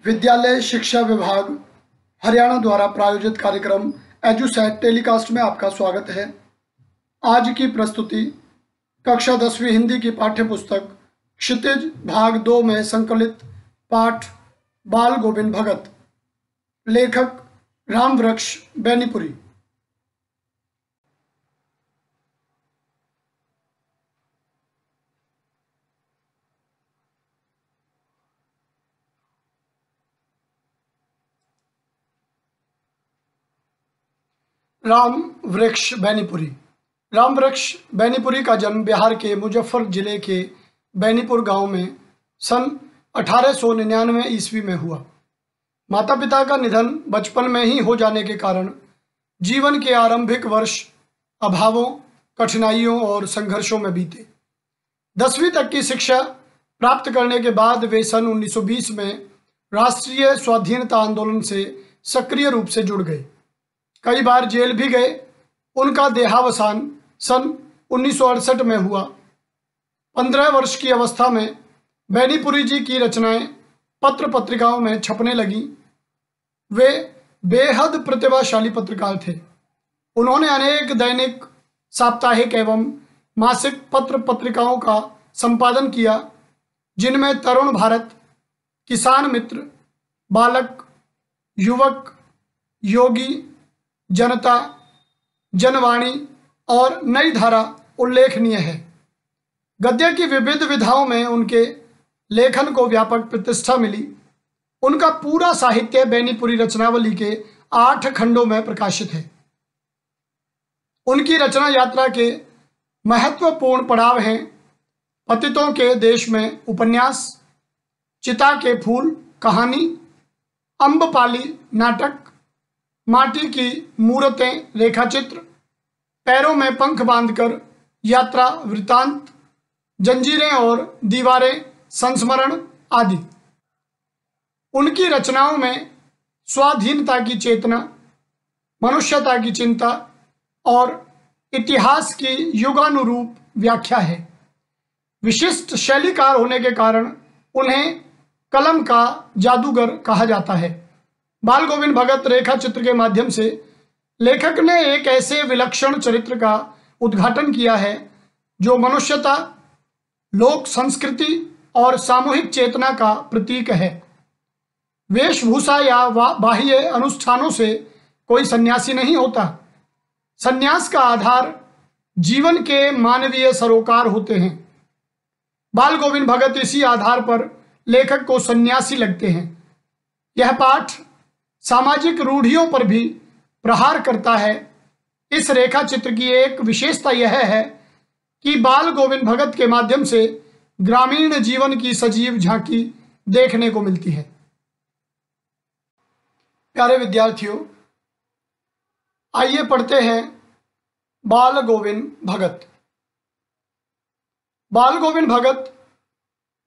विद्यालय शिक्षा विभाग हरियाणा द्वारा प्रायोजित कार्यक्रम एजुसेट टेलीकास्ट में आपका स्वागत है। आज की प्रस्तुति कक्षा 10वीं हिंदी की पाठ्यपुस्तक क्षितिज भाग 2 में संकलित पाठ बाल गोविंद भगत, लेखक रामवृक्ष बेनीपुरी। रामवृक्ष बेनीपुरी। रामवृक्ष बेनीपुरी का जन्म बिहार के मुजफ्फर जिले के बेनीपुर गांव में सन 1899 ईस्वी में हुआ। माता पिता का निधन बचपन में ही हो जाने के कारण जीवन के आरंभिक वर्ष अभावों, कठिनाइयों और संघर्षों में बीते। 10वीं तक की शिक्षा प्राप्त करने के बाद वे सन 1920 में राष्ट्रीय स्वाधीनता आंदोलन से सक्रिय रूप से जुड़ गए। कई बार जेल भी गए। उनका देहावसान सन 1968 में हुआ। 15 वर्ष की अवस्था में बेनीपुरी जी की रचनाएं पत्र पत्रिकाओं में छपने लगीं। वे बेहद प्रतिभाशाली पत्रकार थे। उन्होंने अनेक दैनिक, साप्ताहिक एवं मासिक पत्र पत्रिकाओं का संपादन किया, जिनमें तरुण भारत, किसान मित्र, बालक, युवक, योगी, जनता, जनवाणी और नई धारा उल्लेखनीय है। गद्य की विविध विधाओं में उनके लेखन को व्यापक प्रतिष्ठा मिली। उनका पूरा साहित्य बेनीपुरी रचनावली के 8 खंडों में प्रकाशित है। उनकी रचना यात्रा के महत्वपूर्ण पड़ाव हैं पतितों के देश में उपन्यास, चिता के फूल कहानी, अम्बपाली नाटक, माटी की मूर्तें रेखाचित्र, पैरों में पंख बांधकर यात्रा वृत्तांत, जंजीरें और दीवारें संस्मरण आदि। उनकी रचनाओं में स्वाधीनता की चेतना, मनुष्यता की चिंता और इतिहास की युगानुरूप व्याख्या है। विशिष्ट शैलीकार होने के कारण उन्हें कलम का जादूगर कहा जाता है। बाल गोविंद भगत रेखा चित्र के माध्यम से लेखक ने एक ऐसे विलक्षण चरित्र का उद्घाटन किया है जो मनुष्यता, लोक संस्कृति और सामूहिक चेतना का प्रतीक है। वेशभूषा या बाह्य अनुष्ठानों से कोई सन्यासी नहीं होता। सन्यास का आधार जीवन के मानवीय सरोकार होते हैं। बाल गोविंद भगत इसी आधार पर लेखक को सन्यासी लगते हैं। यह पाठ सामाजिक रूढ़ियों पर भी प्रहार करता है। इस रेखा चित्र की एक विशेषता यह है कि बाल गोविंद भगत के माध्यम से ग्रामीण जीवन की सजीव झांकी देखने को मिलती है। प्यारे विद्यार्थियों, आइए पढ़ते हैं बाल गोविंद भगत। बाल गोविंद भगत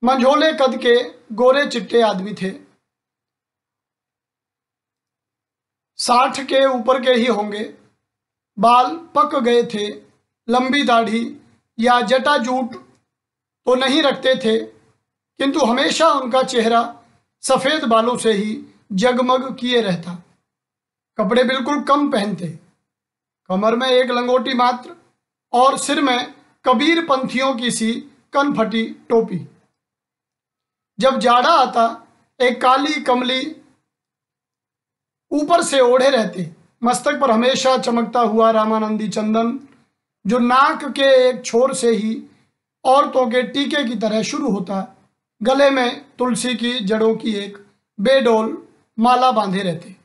मंझोले कद के गोरे चिट्टे आदमी थे। 60 के ऊपर के ही होंगे। बाल पक गए थे। लंबी दाढ़ी या जटाजूट तो नहीं रखते थे, किंतु हमेशा उनका चेहरा सफ़ेद बालों से ही जगमग किए रहता। कपड़े बिल्कुल कम पहनते। कमर में एक लंगोटी मात्र और सिर में कबीर पंथियों की सी कनफटी टोपी। जब जाड़ा आता, एक काली कमली ऊपर से ओढ़े रहते। मस्तक पर हमेशा चमकता हुआ रामानंदी चंदन, जो नाक के एक छोर से ही औरतों के टीके की तरह शुरू होता, गले में तुलसी की जड़ों की एक बेडोल माला बांधे रहते।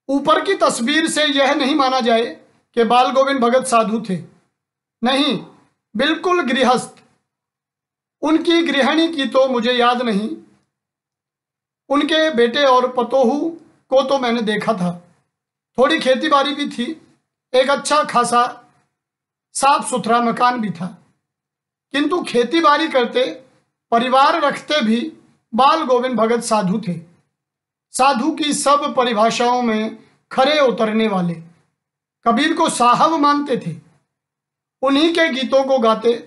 ऊपर की तस्वीर से यह नहीं माना जाए कि बाल गोविंद भगत साधु थे। नहीं, बिल्कुल गृहस्थ। उनकी गृहिणी की तो मुझे याद नहीं। उनके बेटे और पतोहू को तो मैंने देखा था। थोड़ी खेती बाड़ी भी थी। एक अच्छा खासा साफ सुथरा मकान भी था। किंतु खेती बाड़ी करते, परिवार रखते भी बाल गोविंद भगत साधु थे। साधु की सब परिभाषाओं में खरे उतरने वाले। कबीर को साहब मानते थे। उन्हीं के गीतों को गाते,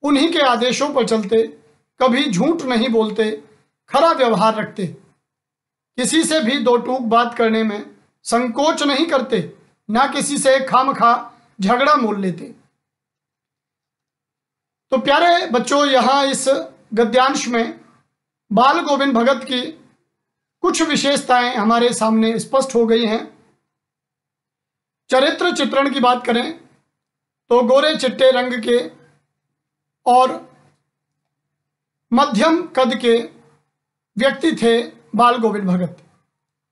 उन्हीं के आदेशों पर चलते, कभी झूठ नहीं बोलते, खरा व्यवहार रखते, किसी से भी दो टूक बात करने में संकोच नहीं करते, ना किसी से खामखा झगड़ा मोल लेते। तो प्यारे बच्चों, यहाँ इस गद्यांश में बाल गोविंद भगत की कुछ विशेषताएं हमारे सामने स्पष्ट हो गई हैं। चरित्र चित्रण की बात करें तो गोरे चिट्टे रंग के और मध्यम कद के व्यक्ति थे बाल गोविंद भगत।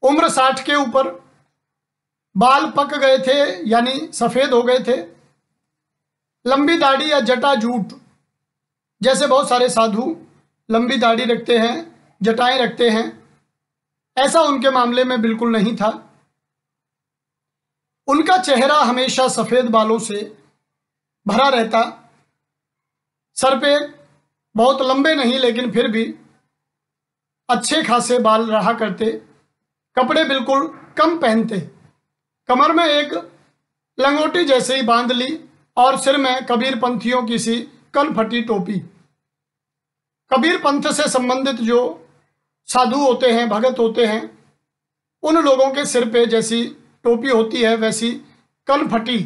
उम्र 60 के ऊपर, बाल पक गए थे यानी सफेद हो गए थे। लंबी दाढ़ी या जटा जूट, जैसे बहुत सारे साधु लंबी दाढ़ी रखते हैं, जटाएं रखते हैं, ऐसा उनके मामले में बिल्कुल नहीं था। उनका चेहरा हमेशा सफेद बालों से भरा रहता। सर पे बहुत लंबे नहीं लेकिन फिर भी अच्छे खासे बाल रहा करते। कपड़े बिल्कुल कम पहनते, कमर में एक लंगोटी जैसे ही बांध ली और सिर में कबीर पंथियों की सी कनफटी टोपी। कबीर पंथ से संबंधित जो साधु होते हैं, भगत होते हैं, उन लोगों के सिर पे जैसी टोपी होती है वैसी कनफटी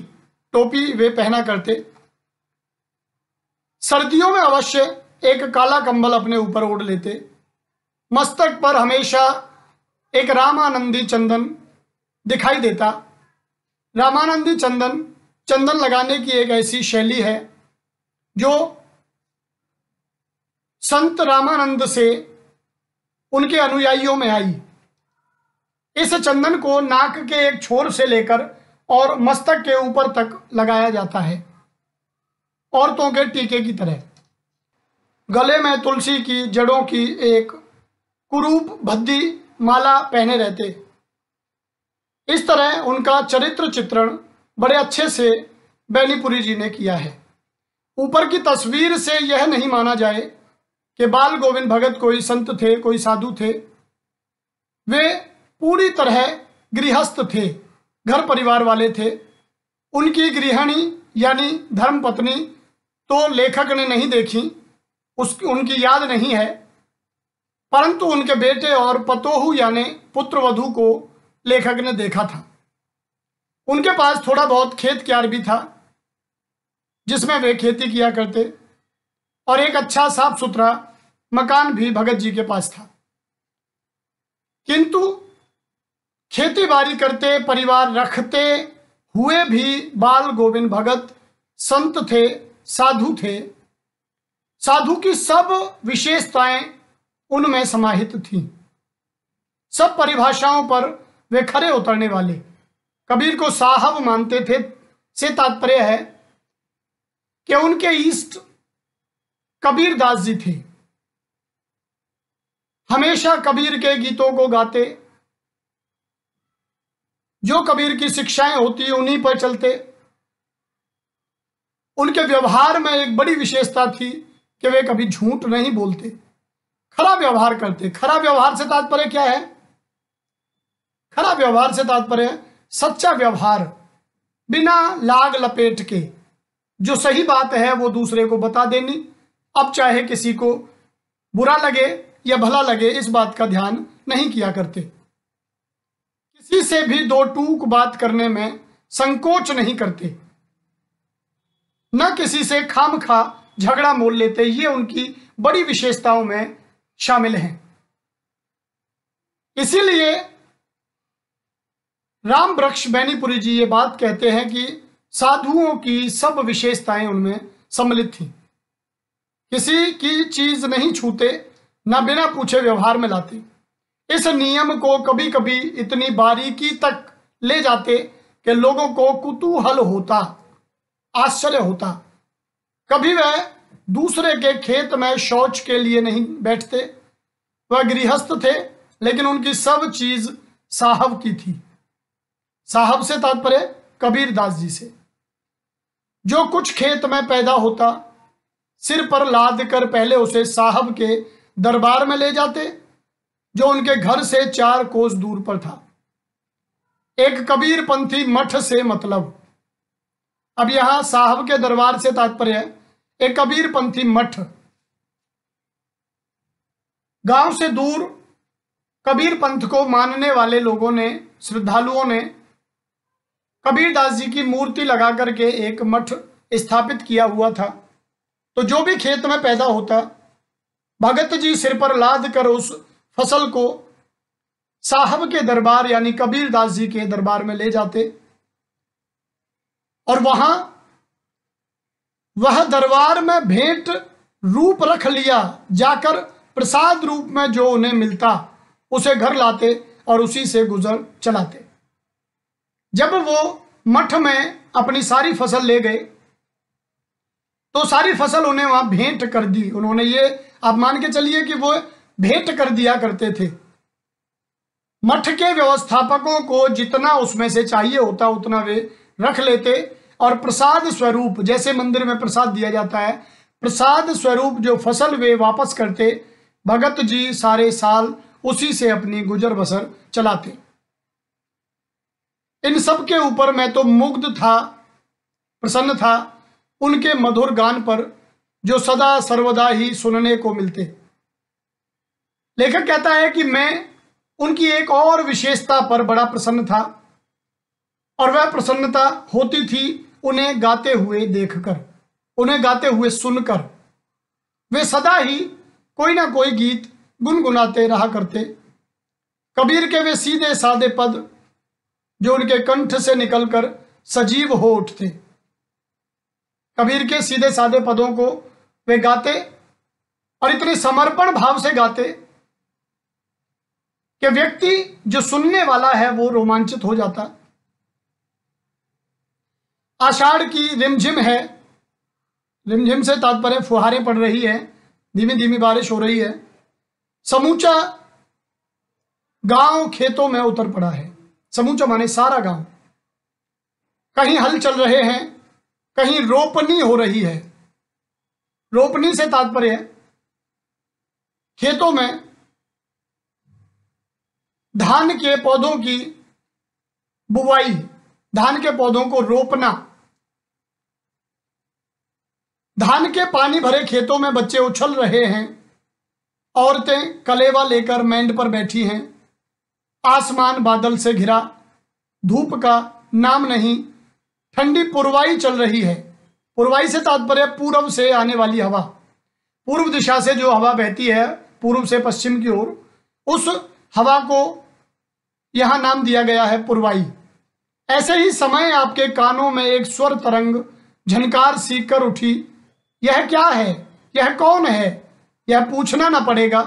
टोपी वे पहना करते। सर्दियों में अवश्य एक काला कंबल अपने ऊपर ओढ़ लेते। मस्तक पर हमेशा एक रामानंदी चंदन दिखाई देता। रामानंदी चंदन, चंदन लगाने की एक ऐसी शैली है जो संत रामानंद से उनके अनुयायियों में आई। इस चंदन को नाक के एक छोर से लेकर और मस्तक के ऊपर तक लगाया जाता है, औरतों के टीके की तरह। गले में तुलसी की जड़ों की एक कुरूप भद्दी माला पहने रहते। इस तरह उनका चरित्र चित्रण बड़े अच्छे से बेनीपुरी जी ने किया है। ऊपर की तस्वीर से यह नहीं माना जाए कि बाल गोविंद भगत कोई संत थे, कोई साधु थे। वे पूरी तरह गृहस्थ थे, घर परिवार वाले थे। उनकी गृहिणी यानी धर्मपत्नी तो लेखक ने नहीं देखी, उनकी याद नहीं है, परंतु उनके बेटे और पतोहू यानी पुत्र वधू को लेखक ने देखा था। उनके पास थोड़ा बहुत खेत क्यार भी था जिसमें वे खेती किया करते, और एक अच्छा साफ सुथरा मकान भी भगत जी के पास था। किंतु खेती बाड़ी करते, परिवार रखते हुए भी बाल गोविंद भगत संत थे, साधु थे। साधु की सब विशेषताएं उनमें समाहित थीं। सब परिभाषाओं पर वे खरे उतरने वाले। कबीर को साहब मानते थे से तात्पर्य है कि उनके इष्ट कबीर दास जी थे। हमेशा कबीर के गीतों को गाते, जो कबीर की शिक्षाएं होती उन्हीं पर चलते। उनके व्यवहार में एक बड़ी विशेषता थी कि वे कभी झूठ नहीं बोलते, खरा व्यवहार करते। खरा व्यवहार से तात्पर्य क्या है? खरा व्यवहार से तात्पर्य सच्चा व्यवहार, बिना लाग लपेट के जो सही बात है वो दूसरे को बता देनी। अब चाहे किसी को बुरा लगे या भला लगे, इस बात का ध्यान नहीं किया करते। किसी से भी दो टूक बात करने में संकोच नहीं करते, न किसी से खामखा झगड़ा मोल लेते। ये उनकी बड़ी विशेषताओं में शामिल हैं। इसीलिए राम वृक्ष बेनीपुरी जी ये बात कहते हैं कि साधुओं की सब विशेषताएं उनमें सम्मिलित थी। किसी की चीज नहीं छूते, ना बिना पूछे व्यवहार में लाते। इस नियम को कभी कभी इतनी बारीकी तक ले जाते कि लोगों को कुतूहल होता, आश्चर्य होता। कभी वह दूसरे के खेत में शौच के लिए नहीं बैठते। वह गृहस्थ थे, लेकिन उनकी सब चीज साहब की थी। साहब से तात्पर्य कबीर दास जी से। जो कुछ खेत में पैदा होता, सिर पर लाद कर पहले उसे साहब के दरबार में ले जाते, जो उनके घर से 4 कोस दूर पर था। एक कबीर पंथी मठ से मतलब, अब यहां साहब के दरबार से तात्पर्य है एक कबीर पंथी मठ। गांव से दूर कबीर पंथ को मानने वाले लोगों ने, श्रद्धालुओं ने कबीरदास जी की मूर्ति लगा करके एक मठ स्थापित किया हुआ था। तो जो भी खेत में पैदा होता, भगत जी सिर पर लाद कर उस फसल को साहब के दरबार यानी कबीरदास जी के दरबार में ले जाते और वहां वह दरबार में भेंट रूप रख लिया जाकर प्रसाद रूप में जो उन्हें मिलता उसे घर लाते और उसी से गुजर चलाते। जब वो मठ में अपनी सारी फसल ले गए तो सारी फसल उन्हें वहां भेंट कर दी उन्होंने। ये आप मान के चलिए कि वो भेंट कर दिया करते थे। मठ के व्यवस्थापकों को जितना उसमें से चाहिए होता उतना वे रख लेते और प्रसाद स्वरूप, जैसे मंदिर में प्रसाद दिया जाता है, प्रसाद स्वरूप जो फसल वे वापस करते, भगत जी सारे साल उसी से अपनी गुजर बसर चलाते। इन सब के ऊपर मैं तो मुग्ध था, प्रसन्न था उनके मधुर गान पर जो सदा सर्वदा ही सुनने को मिलते। लेखक कहता है कि मैं उनकी एक और विशेषता पर बड़ा प्रसन्न था और वह प्रसन्नता होती थी उन्हें गाते हुए देखकर, उन्हें गाते हुए सुनकर। वे सदा ही कोई ना कोई गीत गुनगुनाते रहा करते। कबीर के वे सीधे सादे पद जो उनके कंठ से निकलकर सजीव हो उठते, कबीर के सीधे सादे पदों को वे गाते और इतने समर्पण भाव से गाते कि व्यक्ति जो सुनने वाला है वो रोमांचित हो जाता। आषाढ़ की रिमझिम है, रिमझिम से तात्पर्य फुहारें पड़ रही है, धीमी धीमी बारिश हो रही है। समूचा गांव खेतों में उतर पड़ा है। समूचा माने सारा गांव। कहीं हल चल रहे हैं, कहीं रोपनी हो रही है। रोपनी से तात्पर्य खेतों में धान के पौधों की बुवाई, धान के पौधों को रोपना। धान के पानी भरे खेतों में बच्चे उछल रहे हैं, औरतें कलेवा लेकर मैंड पर बैठी हैं। आसमान बादल से घिरा, धूप का नाम नहीं, ठंडी पुरवाई चल रही है। पुरवाई से तात्पर्य पूर्व से आने वाली हवा, पूर्व दिशा से जो हवा बहती है पूर्व से पश्चिम की ओर, उस हवा को यहां नाम दिया गया है पुरवाई। ऐसे ही समय आपके कानों में एक स्वर तरंग झनकार सी कर उठी। यह क्या है, यह कौन है, यह पूछना ना पड़ेगा।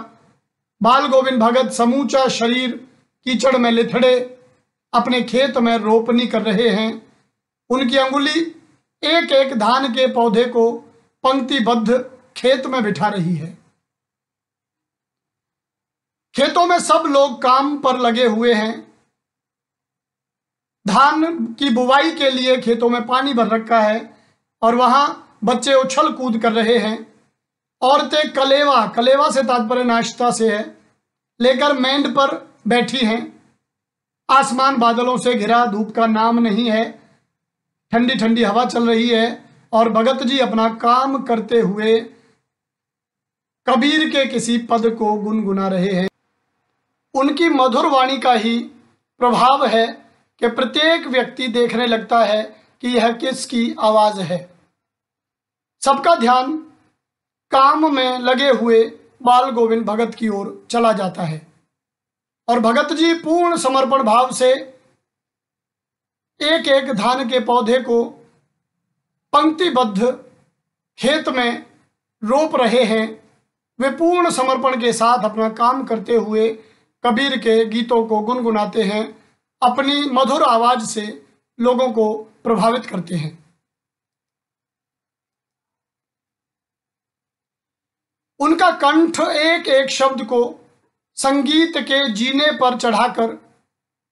बाल गोविंद भगत समूचा शरीर कीचड़ में लिथड़े अपने खेत में रोपनी कर रहे हैं। उनकी अंगुली एक एक धान के पौधे को पंक्तिबद्ध खेत में बिठा रही है। खेतों में सब लोग काम पर लगे हुए हैं। धान की बुवाई के लिए खेतों में पानी भर रखा है और वहां बच्चे उछल कूद कर रहे हैं। औरतें कलेवा, कलेवा से तात्पर्य नाश्ता से है, लेकर मैंड पर बैठी हैं। आसमान बादलों से घिरा, धूप का नाम नहीं है, ठंडी ठंडी हवा चल रही है और भगत जी अपना काम करते हुए कबीर के किसी पद को गुनगुना रहे हैं। उनकी मधुर वाणी का ही प्रभाव है कि प्रत्येक व्यक्ति देखने लगता है कि यह किसकी आवाज है। सबका ध्यान काम में लगे हुए बाल गोविंद भगत की ओर चला जाता है और भगत जी पूर्ण समर्पण भाव से एक एक धान के पौधे को पंक्तिबद्ध खेत में रोप रहे हैं। वे पूर्ण समर्पण के साथ अपना काम करते हुए कबीर के गीतों को गुनगुनाते हैं, अपनी मधुर आवाज से लोगों को प्रभावित करते हैं। उनका कंठ एक एक शब्द को संगीत के जीने पर चढ़ाकर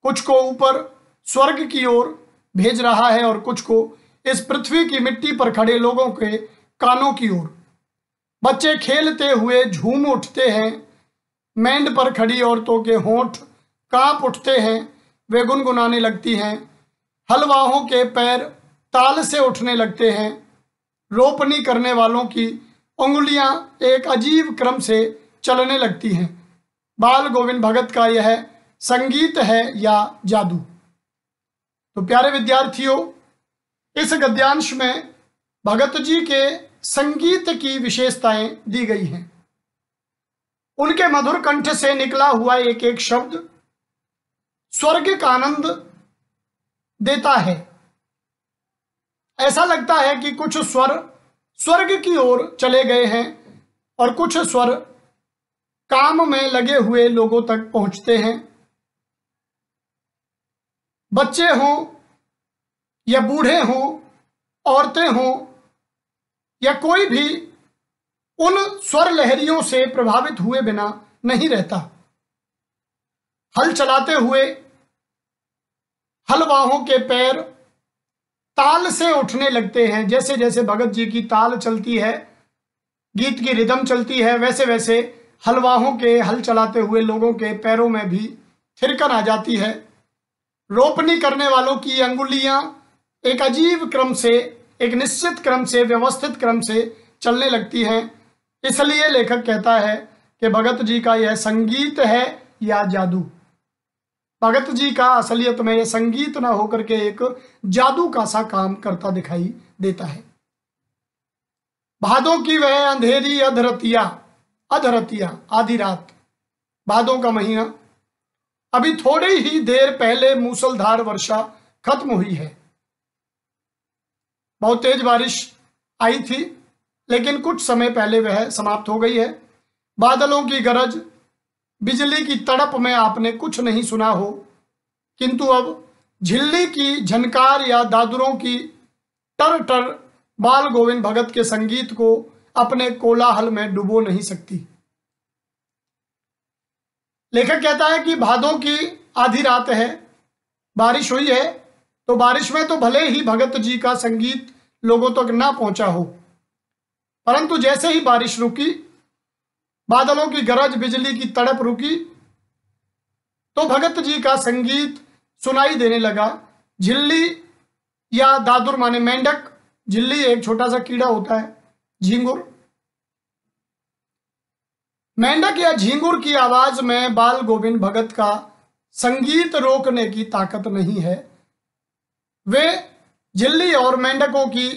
कुछ को ऊपर स्वर्ग की ओर भेज रहा है और कुछ को इस पृथ्वी की मिट्टी पर खड़े लोगों के कानों की ओर। बच्चे खेलते हुए झूम उठते हैं। मैंड पर खड़ी औरतों के होंठ कांप उठते हैं, वे गुनगुनाने लगती हैं। हलवाहों के पैर ताल से उठने लगते हैं। रोपनी करने वालों की उंगलियां एक अजीब क्रम से चलने लगती हैं। बाल गोविंद भगत का यह संगीत है या जादू। तो प्यारे विद्यार्थियों, इस गद्यांश में भगत जी के संगीत की विशेषताएं दी गई हैं। उनके मधुर कंठ से निकला हुआ एक एक शब्द स्वर्ग का आनंद देता है। ऐसा लगता है कि कुछ स्वर स्वर्ग की ओर चले गए हैं और कुछ स्वर काम में लगे हुए लोगों तक पहुंचते हैं। बच्चे हों या बूढ़े हों, औरतें हों या कोई भी उन स्वर लहरियों से प्रभावित हुए बिना नहीं रहता। हल चलाते हुए हलवाहों के पैर ताल से उठने लगते हैं। जैसे जैसे भगत जी की ताल चलती है, गीत की रिदम चलती है, वैसे वैसे हलवाहों के हल चलाते हुए लोगों के पैरों में भी थिरकन आ जाती है। रोपनी करने वालों की अंगुलियां एक अजीब क्रम से, एक निश्चित क्रम से, व्यवस्थित क्रम से चलने लगती हैं। इसलिए लेखक कहता है कि भगत जी का यह संगीत है या जादू। भगत जी का असलियत में यह संगीत ना होकर के एक जादू का सा काम करता दिखाई देता है। भादों की वह अंधेरी अधरतिया, अधरतिया आधी रात, भादों का महीना, अभी थोड़ी ही देर पहले मूसलधार वर्षा खत्म हुई है। बहुत तेज बारिश आई थी, लेकिन कुछ समय पहले वह समाप्त हो गई है। बादलों की गरज, बिजली की तड़प में आपने कुछ नहीं सुना हो, किंतु अब झिल्ली की झनकार या दादुरों की टर टर बाल गोविंद भगत के संगीत को अपने कोलाहल में डुबो नहीं सकती। लेखक कहता है कि भादों की आधी रात है, बारिश हुई है, तो बारिश में तो भले ही भगत जी का संगीत लोगों तक ना पहुंचा हो, परंतु जैसे ही बारिश रुकी, बादलों की गरज, बिजली की तड़प रुकी, तो भगत जी का संगीत सुनाई देने लगा। झिल्ली या दादुर माने मेंढक, झिल्ली एक छोटा सा कीड़ा होता है, झींगुर। मेंढक या झींगुर की आवाज में बाल गोविंद भगत का संगीत रोकने की ताकत नहीं है। वे झिल्ली और मेंढकों की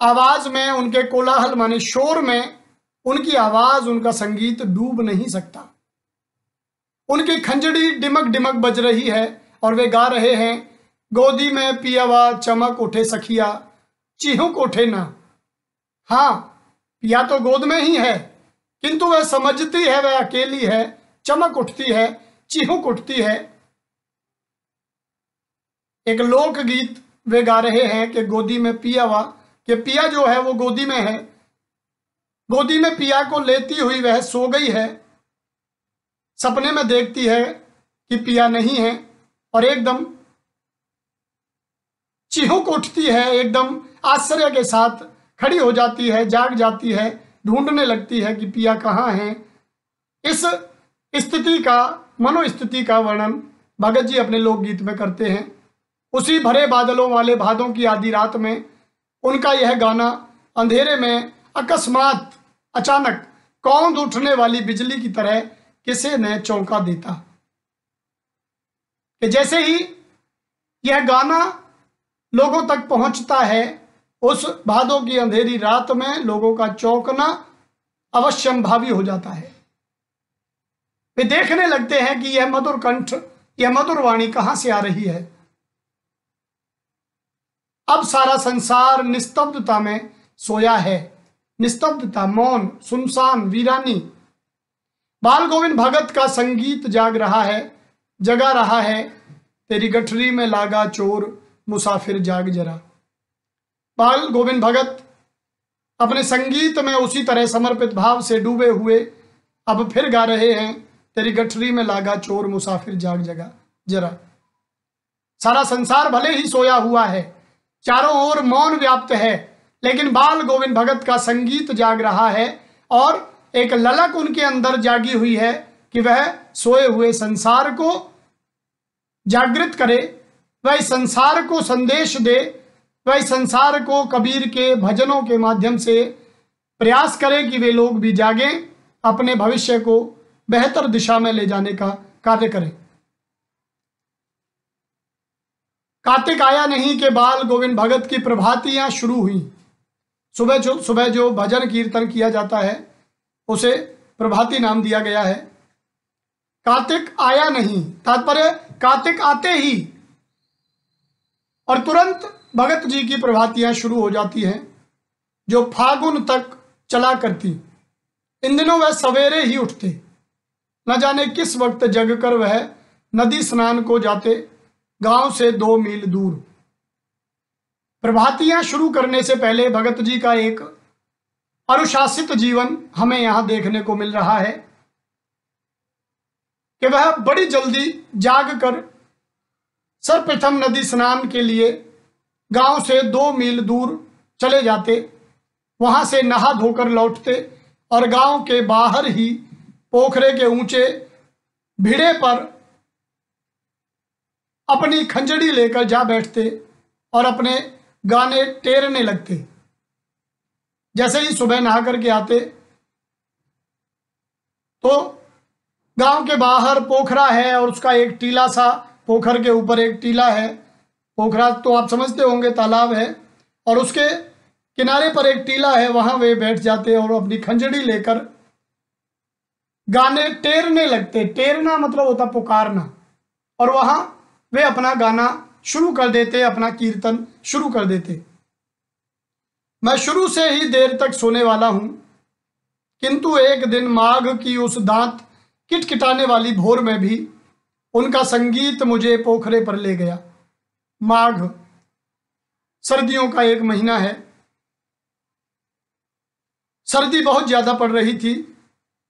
आवाज में, उनके कोलाहल माने शोर में उनकी आवाज, उनका संगीत डूब नहीं सकता। उनकी खंजड़ी डिमक डिमक बज रही है और वे गा रहे हैं, गोदी में पियावा चमक उठे सखिया, चिहुक उठे ना। हाँ, पिया तो गोद में ही है, किंतु वह समझती है वह अकेली है, चमक उठती है, चिहुक उठती है। एक लोकगीत वे गा रहे हैं कि गोदी में पियावा, कि पिया जो है वो गोदी में है, गोदी में पिया को लेती हुई वह सो गई है। सपने में देखती है कि पिया नहीं है और एकदम चिहुक उठती है, एकदम आश्चर्य के साथ खड़ी हो जाती है, जाग जाती है, ढूंढने लगती है कि पिया कहाँ है। इस स्थिति का, मनोस्थिति का वर्णन भगत जी अपने लोकगीत में करते हैं। उसी भरे बादलों वाले भादों की आधी रात में उनका यह गाना अंधेरे में अकस्मात, अचानक कौंध उठने वाली बिजली की तरह किसे ने चौंका देता। कि जैसे ही यह गाना लोगों तक पहुंचता है, उस भादों की अंधेरी रात में लोगों का चौंकना अवश्यंभावी हो जाता है। वे देखने लगते हैं कि यह मधुर कंठ, यह मधुर वाणी कहां से आ रही है। अब सारा संसार निस्तब्धता में सोया है, निस्तब्धता, मौन, सुनसान, वीरानी। बाल गोविंद भगत का संगीत जाग रहा है, जगा रहा है, तेरी गठरी में लागा चोर मुसाफिर जाग जरा। बाल गोविंद भगत अपने संगीत में उसी तरह समर्पित भाव से डूबे हुए अब फिर गा रहे हैं, तेरी गठरी में लागा चोर मुसाफिर जाग जगा जरा। सारा संसार भले ही सोया हुआ है, चारों ओर मौन व्याप्त है, लेकिन बाल गोविंद भगत का संगीत जाग रहा है और एक ललक उनके अंदर जागी हुई है कि वह सोए हुए संसार को जागृत करे, वह संसार को संदेश दे, वह संसार को कबीर के भजनों के माध्यम से प्रयास करे कि वे लोग भी जागें, अपने भविष्य को बेहतर दिशा में ले जाने का कार्य करें। कार्तिक आया नहीं के बाल गोविंद भगत की प्रभातियां शुरू हुई। सुबह जो भजन कीर्तन किया जाता है उसे प्रभाती नाम दिया गया है। कार्तिक आया नहीं, तात्पर्य कार्तिक आते ही और तुरंत भगत जी की प्रभातियां शुरू हो जाती हैं जो फागुन तक चला करती। इन दिनों वह सवेरे ही उठते, न जाने किस वक्त जगकर वह नदी स्नान को जाते, गांव से 2 मील दूर। प्रभातियां शुरू करने से पहले भगत जी का एक अनुशासित जीवन हमें यहां देखने को मिल रहा है कि वह बड़ी जल्दी जाग कर सर्वप्रथम नदी स्नान के लिए गांव से 2 मील दूर चले जाते, वहां से नहा धोकर लौटते और गांव के बाहर ही पोखरे के ऊंचे भिड़े पर अपनी खंजड़ी लेकर जा बैठते और अपने गाने टेरने लगते। जैसे ही सुबह नहा करके आते तो गांव के बाहर पोखरा है और उसका एक टीला सा, पोखर के ऊपर एक टीला है, पोखरा तो आप समझते होंगे तालाब है, और उसके किनारे पर एक टीला है, वहां वे बैठ जाते और अपनी खंजड़ी लेकर गाने टेरने लगते। टेरना मतलब होता पुकारना, और वहां वे अपना गाना शुरू कर देते, अपना कीर्तन शुरू कर देते। मैं शुरू से ही देर तक सोने वाला हूं, किंतु एक दिन माघ की उस दांत किटकिटाने वाली भोर में भी उनका संगीत मुझे पोखरे पर ले गया। माघ सर्दियों का एक महीना है। सर्दी बहुत ज्यादा पड़ रही थी।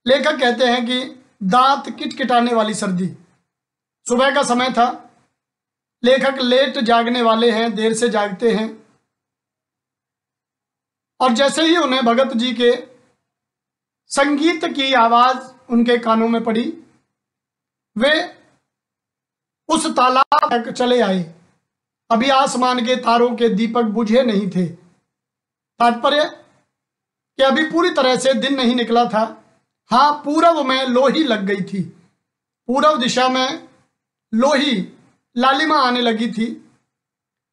लेखक कहते हैं कि दांत किटकिटाने वाली सर्दी। सुबह का समय था। लेखक लेट जागने वाले हैं, देर से जागते हैं, और जैसे ही उन्हें भगत जी के संगीत की आवाज उनके कानों में पड़ी, वे उस तालाब तक चले आए। अभी आसमान के तारों के दीपक बुझे नहीं थे। तात्पर्य कि अभी पूरी तरह से दिन नहीं निकला था। हाँ, पूरब में लोही लग गई थी। पूरब दिशा में लोही लालिमा आने लगी थी,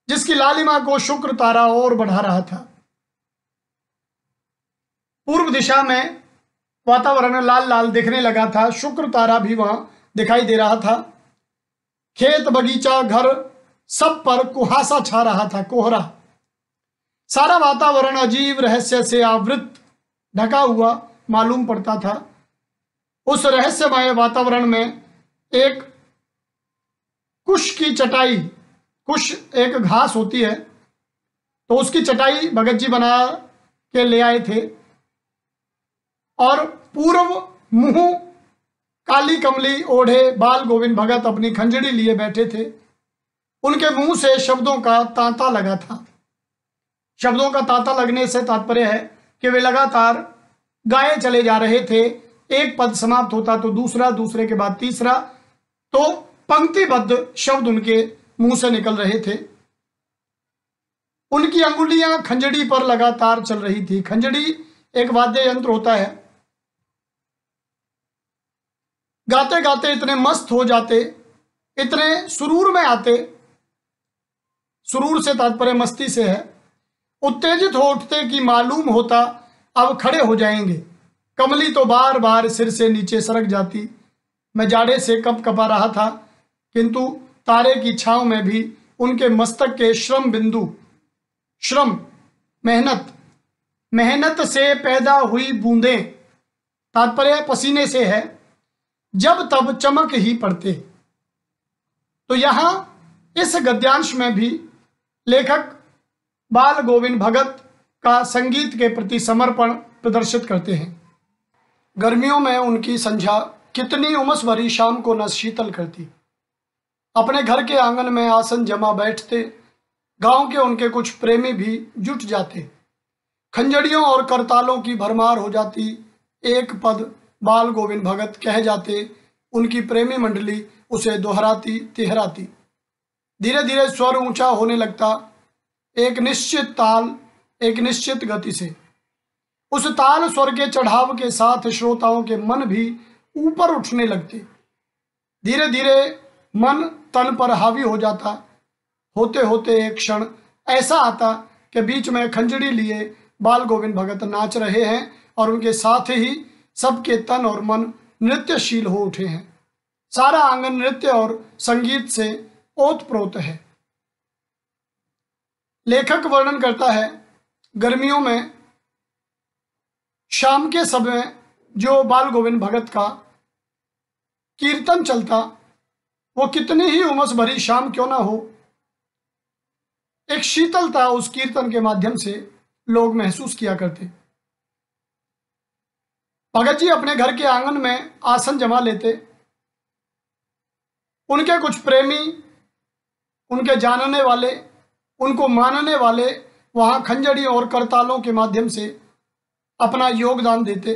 जिसकी लालिमा को शुक्र तारा और बढ़ा रहा था। पूर्व दिशा में वातावरण लाल लाल दिखने लगा था। शुक्र तारा भी वहां दिखाई दे रहा था। खेत, बगीचा, घर, सब पर कुहासा छा रहा था, कोहरा। सारा वातावरण अजीब रहस्य से आवृत, ढका हुआ मालूम पड़ता था। उस रहस्यमय वातावरण में एक कुश की चटाई, कुश एक घास होती है, तो उसकी चटाई भगत जी बना के ले आए थे, और पूर्व मुंह काली कमली ओढ़े बाल गोविंद भगत अपनी खंजड़ी लिए बैठे थे। उनके मुंह से शब्दों का तांता लगा था। शब्दों का तांता लगने से तात्पर्य है कि वे लगातार गाए चले जा रहे थे। एक पद समाप्त होता तो दूसरा, दूसरे के बाद तीसरा, तो पंक्तिबद्ध शब्द उनके मुंह से निकल रहे थे। उनकी अंगुलियां खंजड़ी पर लगातार चल रही थी। खंजड़ी एक वाद्य यंत्र होता है। गाते गाते इतने मस्त हो जाते, इतने सुरूर में आते, सुरूर से तात्पर्य मस्ती से है, उत्तेजित हो उठते कि मालूम होता अब खड़े हो जाएंगे। कमली तो बार बार सिर से नीचे सरक जाती। मैं जाड़े से कप कपा रहा था, किंतु तारे की छांव में भी उनके मस्तक के श्रम बिंदु, श्रम मेहनत, मेहनत से पैदा हुई बूंदें, तात्पर्य पसीने से है, जब तब चमक ही पड़ते। तो यहां इस गद्यांश में भी लेखक बाल गोविंद भगत का संगीत के प्रति समर्पण प्रदर्शित करते हैं। गर्मियों में उनकी संध्या कितनी उमस भरी शाम को न शीतल करती। अपने घर के आंगन में आसन जमा बैठते, गांव के उनके कुछ प्रेमी भी जुट जाते। खंजड़ियों और करतालों की भरमार हो जाती। एक पद बाल गोविंद भगत कह जाते, उनकी प्रेमी मंडली उसे दोहराती तिहराती। धीरे धीरे स्वर ऊंचा होने लगता, एक निश्चित ताल, एक निश्चित गति से। उस ताल स्वर के चढ़ाव के साथ श्रोताओं के मन भी ऊपर उठने लगते। धीरे धीरे मन तन पर हावी हो जाता। होते होते एक क्षण ऐसा आता कि बीच में खंजड़ी लिए बाल गोविंद भगत नाच रहे हैं और उनके साथ ही सबके तन और मन नृत्यशील हो उठे हैं। सारा आंगन नृत्य और संगीत से ओतप्रोत है। लेखक वर्णन करता है, गर्मियों में शाम के समय जो बाल गोविंद भगत का कीर्तन चलता, वो कितनी ही उमस भरी शाम क्यों ना हो, एक शीतलता उस कीर्तन के माध्यम से लोग महसूस किया करते। भगत जी अपने घर के आंगन में आसन जमा लेते। उनके कुछ प्रेमी, उनके जानने वाले, उनको मानने वाले वहां खंजड़ी और करतालों के माध्यम से अपना योगदान देते।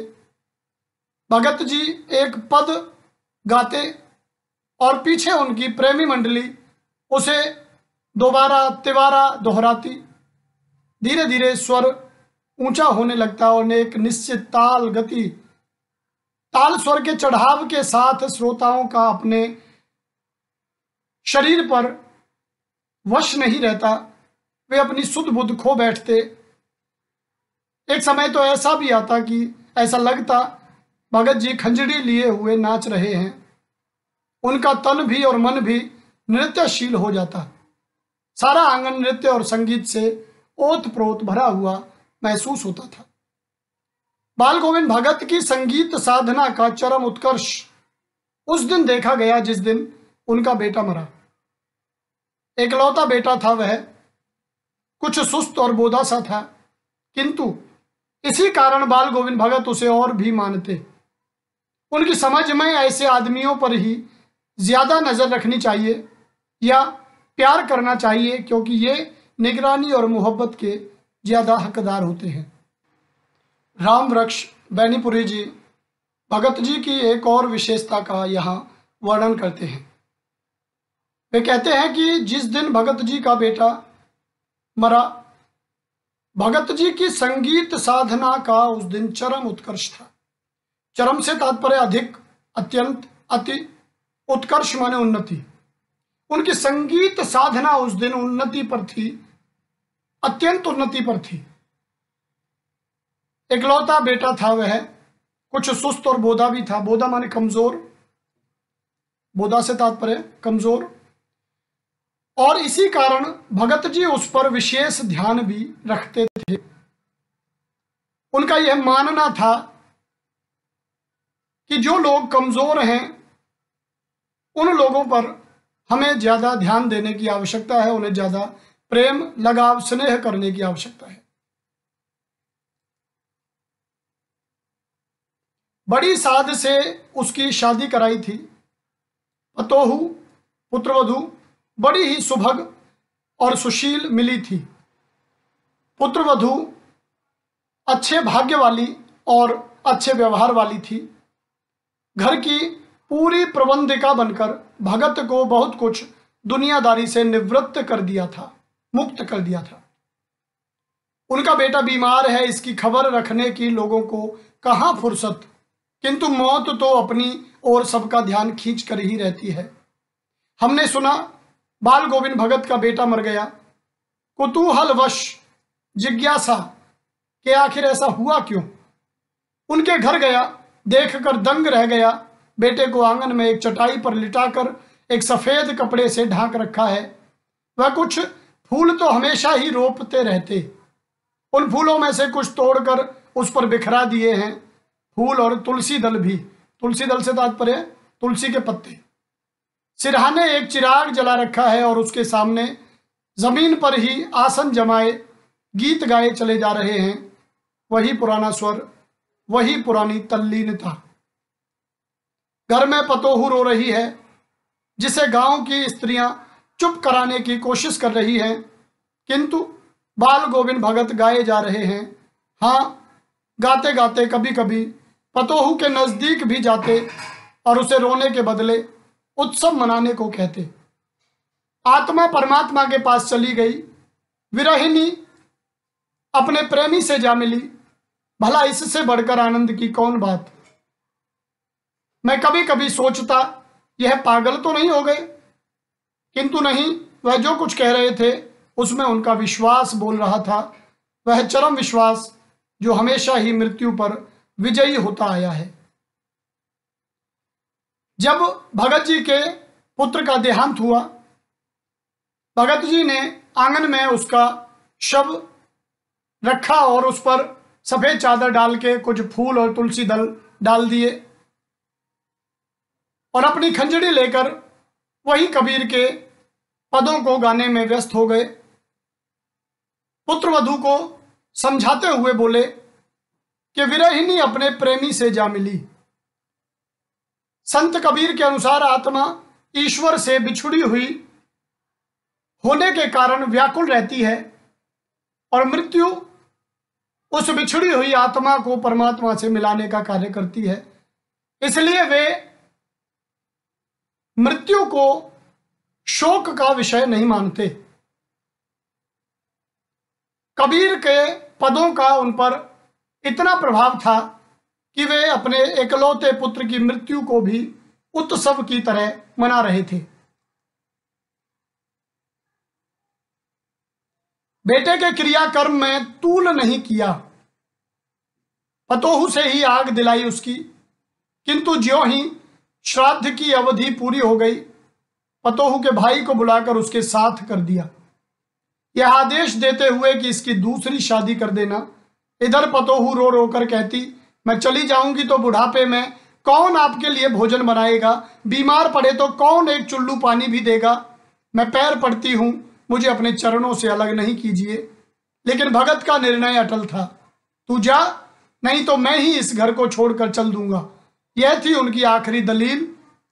भगत जी एक पद गाते और पीछे उनकी प्रेमी मंडली उसे दोबारा तिवारा दोहराती। धीरे धीरे स्वर ऊंचा होने लगता और एक निश्चित ताल गति, ताल स्वर के चढ़ाव के साथ श्रोताओं का अपने शरीर पर वश नहीं रहता। वे अपनी सुध बुध खो बैठते। एक समय तो ऐसा भी आता कि ऐसा लगता भगत जी खंजड़ी लिए हुए नाच रहे हैं। उनका तन भी और मन भी नृत्यशील हो जाता। सारा आंगन नृत्य और संगीत से ओतप्रोत भरा हुआ महसूस होता था। बाल गोविंद भगत की संगीत साधना का चरम उत्कर्ष उस दिन देखा गया जिस दिन उनका बेटा मरा। एकलौता बेटा था वह, कुछ सुस्त और बोधा सा था, किंतु इसी कारण बाल गोविंद भगत उसे और भी मानते। उनकी समझ में ऐसे आदमियों पर ही ज्यादा नजर रखनी चाहिए या प्यार करना चाहिए, क्योंकि ये निगरानी और मोहब्बत के ज्यादा हकदार होते हैं। राम वृक्ष बैनीपुरी जी भगत जी की एक और विशेषता का यहाँ वर्णन करते हैं। वे कहते हैं कि जिस दिन भगत जी का बेटा मरा, भगत जी की संगीत साधना का उस दिन चरम उत्कर्ष था। चरम से तात्पर्य अधिक, अत्यंत, अति, उत्कर्ष माने उन्नति। उनकी संगीत साधना उस दिन उन्नति पर थी, अत्यंत उन्नति पर थी। एकलौता बेटा था वह, कुछ सुस्त और बोधा भी था। बोधा माने कमजोर, बोधा से तात्पर्य कमजोर। और इसी कारण भगत जी उस पर विशेष ध्यान भी रखते थे। उनका यह मानना था कि जो लोग कमजोर हैं उन लोगों पर हमें ज्यादा ध्यान देने की आवश्यकता है, उन्हें ज्यादा प्रेम, लगाव, स्नेह करने की आवश्यकता है। बड़ी साध से उसकी शादी कराई थी। पतोहू, पुत्रवधू बड़ी ही सुभग और सुशील मिली थी। पुत्रवधू अच्छे भाग्य वाली और अच्छे व्यवहार वाली थी। घर की पूरी प्रबंधिका बनकर भगत को बहुत कुछ दुनियादारी से निवृत्त कर दिया था, मुक्त कर दिया था। उनका बेटा बीमार है, इसकी खबर रखने की लोगों को कहाँ फुर्सत, किंतु मौत तो अपनी ओर सबका ध्यान खींच कर ही रहती है। हमने सुना बाल गोविंद भगत का बेटा मर गया। कुतूहलवश जिज्ञासा कि आखिर ऐसा हुआ क्यों, उनके घर गया, देखकर दंग रह गया। बेटे को आंगन में एक चटाई पर लिटाकर एक सफेद कपड़े से ढांक रखा है। वह कुछ फूल तो हमेशा ही रोपते रहते, उन फूलों में से कुछ तोड़कर उस पर बिखरा दिए हैं। फूल और तुलसी दल भी, तुलसी दल से तात्पर्य तुलसी के पत्ते। सिरहाने एक चिराग जला रखा है और उसके सामने जमीन पर ही आसन जमाए गीत गाए चले जा रहे हैं। वही पुराना स्वर, वही पुरानी तल्लीनता। घर में पतोहू रो रही है, जिसे गांव की स्त्रियां चुप कराने की कोशिश कर रही हैं, किंतु बाल गोविंद भगत गाए जा रहे हैं। हाँ, गाते गाते कभी कभी पतोहू के नजदीक भी जाते और उसे रोने के बदले उत्सव मनाने को कहते। आत्मा परमात्मा के पास चली गई, विरहिणी अपने प्रेमी से जा मिली। भला इससे बढ़कर आनंद की कौन बात। मैं कभी कभी सोचता यह पागल तो नहीं हो गए, किंतु नहीं, वह जो कुछ कह रहे थे उसमें उनका विश्वास बोल रहा था, वह चरम विश्वास जो हमेशा ही मृत्यु पर विजयी होता आया है। जब भगत जी के पुत्र का देहांत हुआ, भगत जी ने आंगन में उसका शव रखा और उस पर सफेद चादर डाल के कुछ फूल और तुलसी दल डाल दिए और अपनी खंजड़ी लेकर वही कबीर के पदों को गाने में व्यस्त हो गए। पुत्र वधू को समझाते हुए बोले कि विरहिणी अपने प्रेमी से जा मिली। संत कबीर के अनुसार आत्मा ईश्वर से बिछुड़ी हुई होने के कारण व्याकुल रहती है और मृत्यु उस बिछड़ी हुई आत्मा को परमात्मा से मिलाने का कार्य करती है। इसलिए वे मृत्यु को शोक का विषय नहीं मानते। कबीर के पदों का उन पर इतना प्रभाव था कि वे अपने एकलौते पुत्र की मृत्यु को भी उत्सव की तरह मना रहे थे। बेटे के क्रियाकर्म में तूल नहीं किया, पतोहू से ही आग दिलाई उसकी, किंतु ज्यों ही श्राद्ध की अवधि पूरी हो गई, पतोहू के भाई को बुलाकर उसके साथ कर दिया, यह आदेश देते हुए कि इसकी दूसरी शादी कर देना। इधर पतोहू रो रो कर कहती, मैं चली जाऊंगी तो बुढ़ापे में कौन आपके लिए भोजन बनाएगा, बीमार पड़े तो कौन एक चुल्लू पानी भी देगा। मैं पैर पड़ती हूं, मुझे अपने चरणों से अलग नहीं कीजिए। लेकिन भगत का निर्णय अटल था, तू जा, नहीं तो मैं ही इस घर को छोड़कर चल दूंगा। यह थी उनकी आखिरी दलील,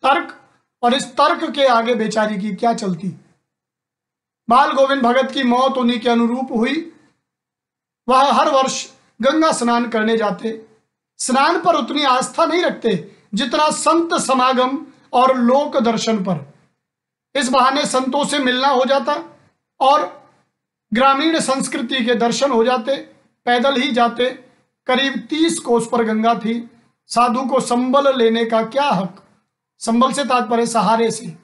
तर्क, और इस तर्क के आगे बेचारी की क्या चलती। बाल गोविंद भगत की मौत उन्हीं के अनुरूप हुई। वह हर वर्ष गंगा स्नान करने जाते। स्नान पर उतनी आस्था नहीं रखते जितना संत समागम और लोक दर्शन पर। इस बहाने संतों से मिलना हो जाता और ग्रामीण संस्कृति के दर्शन हो जाते। पैदल ही जाते। करीब 30 कोस पर गंगा थी। साधु को संबल लेने का क्या हक? संबल से तात्पर्य सहारे से।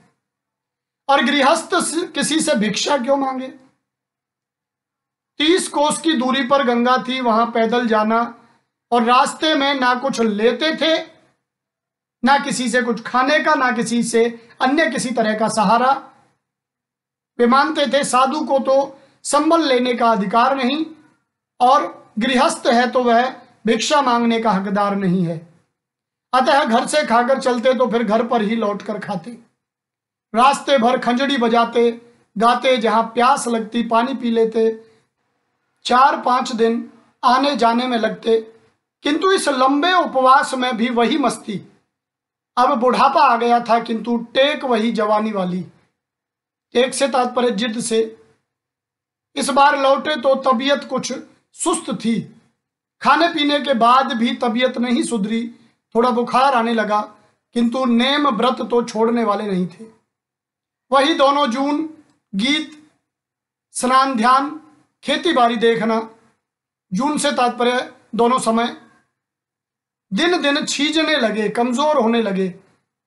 और गृहस्थ किसी से भिक्षा क्यों मांगे? 30 कोस की दूरी पर गंगा थी, वहां पैदल जाना, और रास्ते में ना कुछ लेते थे, ना किसी से कुछ खाने का, ना किसी से अन्य किसी तरह का सहारा। वे मानते थे साधु को तो संबल लेने का अधिकार नहीं, और गृहस्थ है तो वह भिक्षा मांगने का हकदार नहीं है। अतः घर से खाकर चलते तो फिर घर पर ही लौटकर खाते। रास्ते भर खंजड़ी बजाते गाते, जहां प्यास लगती पानी पी लेते। 4-5 दिन आने जाने में लगते, किंतु इस लंबे उपवास में भी वही मस्ती। अब बुढ़ापा आ गया था, किंतु टेक वही जवानी वाली। टेक से तात्पर्य जिद से। इस बार लौटे तो तबीयत कुछ सुस्त थी। खाने पीने के बाद भी तबीयत नहीं सुधरी। थोड़ा बुखार आने लगा, किंतु नेम व्रत तो छोड़ने वाले नहीं थे। वही दोनों जून, गीत, स्नान, ध्यान, खेती बाड़ी देखना। जून से तात्पर्य दोनों समय। दिन दिन छीजने लगे, कमजोर होने लगे।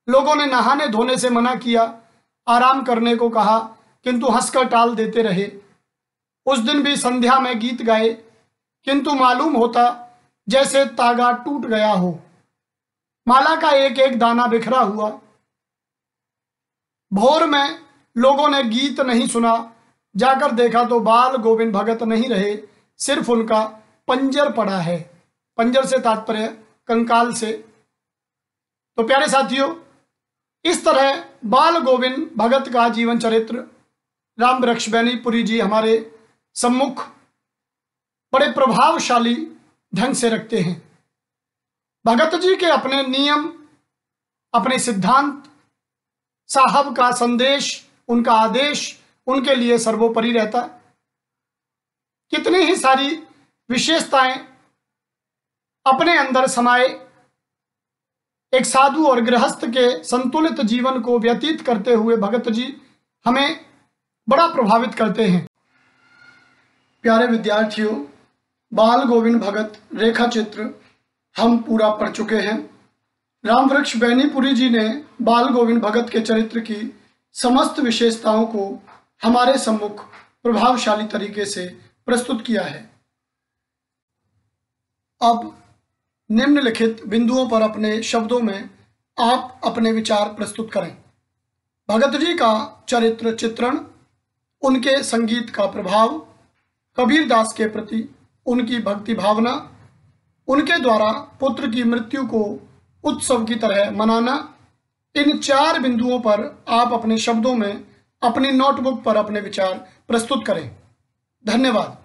लोगों ने नहाने धोने से मना किया, आराम करने को कहा, किंतु हंसकर टाल देते रहे। उस दिन भी संध्या में गीत गाए, किंतु मालूम होता जैसे तागा टूट गया हो, माला का एक एक दाना बिखरा हुआ। भोर में लोगों ने गीत नहीं सुना। जाकर देखा तो बाल गोविंद भगत नहीं रहे, सिर्फ उनका पंजर पड़ा है। पंजर से तात्पर्य कंकाल से। तो प्यारे साथियों, इस तरह बाल गोविंद भगत का जीवन चरित्र राम वृक्ष बैनीपुरी जी हमारे सम्मुख बड़े प्रभावशाली ढंग से रखते हैं। भगत जी के अपने नियम, अपने सिद्धांत, साहब का संदेश, उनका आदेश उनके लिए सर्वोपरि रहता। कितनी ही सारी विशेषताएं अपने अंदर समाये एक साधु और गृहस्थ के संतुलित जीवन को व्यतीत करते हुए भगत जी हमें बड़ा प्रभावित करते हैं। प्यारे विद्यार्थियों, बाल गोविंद भगत रेखा चित्र हम पूरा पढ़ चुके हैं। रामवृक्ष बैनीपुरी जी ने बाल गोविंद भगत के चरित्र की समस्त विशेषताओं को हमारे सम्मुख प्रभावशाली तरीके से प्रस्तुत किया है। अब निम्नलिखित बिंदुओं पर अपने शब्दों में आप अपने विचार प्रस्तुत करें। भगत जी का चरित्र चित्रण, उनके संगीत का प्रभाव, कबीरदास के प्रति उनकी भक्ति भावना, उनके द्वारा पुत्र की मृत्यु को उत्सव की तरह मनाना, इन 4 बिंदुओं पर आप अपने शब्दों में अपनी नोटबुक पर अपने विचार प्रस्तुत करें। धन्यवाद।